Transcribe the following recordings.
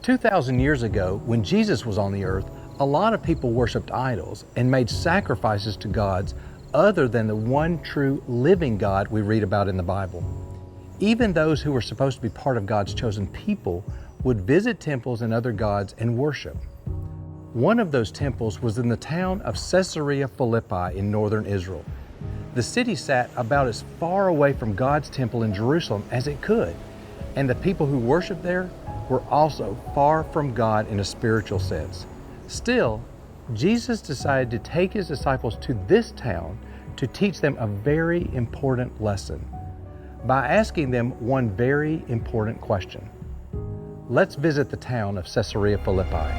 2,000 years ago, when Jesus was on the earth, a lot of people worshiped idols and made sacrifices to gods other than the one true living God we read about in the Bible. Even those who were supposed to be part of God's chosen people would visit temples and other gods and worship. One of those temples was in the town of Caesarea Philippi in northern Israel. The city sat about as far away from God's temple in Jerusalem as it could, and the people who worshiped there were also far from God in a spiritual sense. Still, Jesus decided to take his disciples to this town to teach them a very important lesson by asking them one very important question. Let's visit the town of Caesarea Philippi.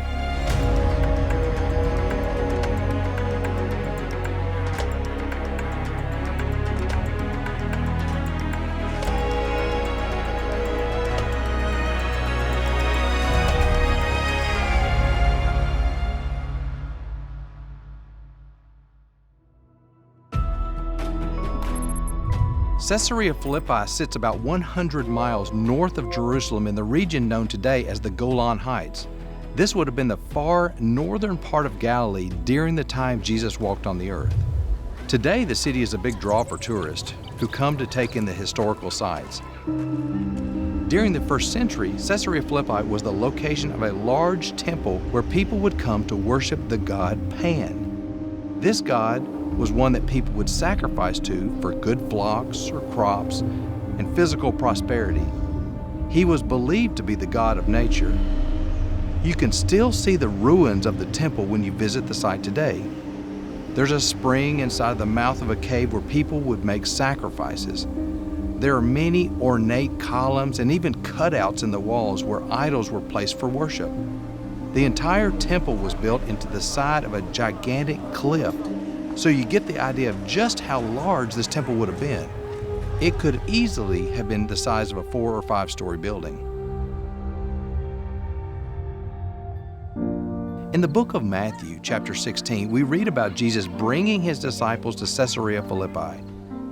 Caesarea Philippi sits about 100 miles north of Jerusalem in the region known today as the Golan Heights. This would have been the far northern part of Galilee during the time Jesus walked on the earth. Today, the city is a big draw for tourists who come to take in the historical sites. During the first century, Caesarea Philippi was the location of a large temple where people would come to worship the god Pan. This god was one that people would sacrifice to for good flocks or crops and physical prosperity. He was believed to be the god of nature. You can still see the ruins of the temple when you visit the site today. There's a spring inside the mouth of a cave where people would make sacrifices. There are many ornate columns and even cutouts in the walls where idols were placed for worship. The entire temple was built into the side of a gigantic cliff, so you get the idea of just how large this temple would have been. It could easily have been the size of a 4 or 5 story building. In the book of Matthew, chapter 16, we read about Jesus bringing his disciples to Caesarea Philippi.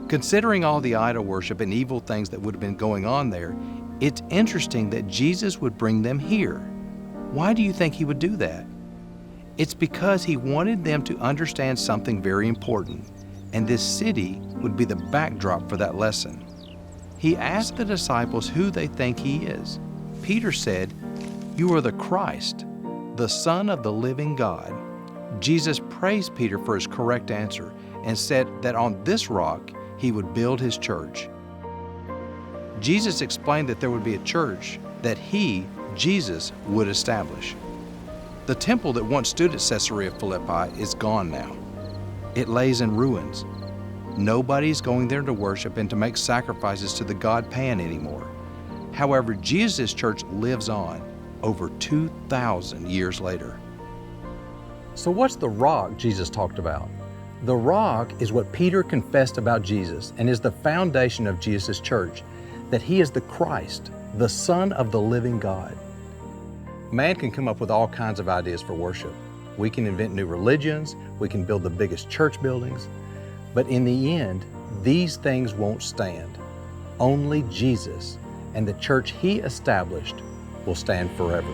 Considering all the idol worship and evil things that would have been going on there, it's interesting that Jesus would bring them here. Why do you think he would do that? It's because he wanted them to understand something very important, and this city would be the backdrop for that lesson. He asked the disciples who they think he is. Peter said, "You are the Christ, the Son of the living God." Jesus praised Peter for his correct answer and said that on this rock he would build his church. Jesus explained that there would be a church that he, Jesus, would establish. The temple that once stood at Caesarea Philippi is gone now. It lays in ruins. Nobody's going there to worship and to make sacrifices to the god Pan anymore. However, Jesus' church lives on over 2,000 years later. So what's the rock Jesus talked about? The rock is what Peter confessed about Jesus and is the foundation of Jesus' church, that he is the Christ, the Son of the living God. Man can come up with all kinds of ideas for worship. We can invent new religions, we can build the biggest church buildings, but in the end, these things won't stand. Only Jesus and the church he established will stand forever.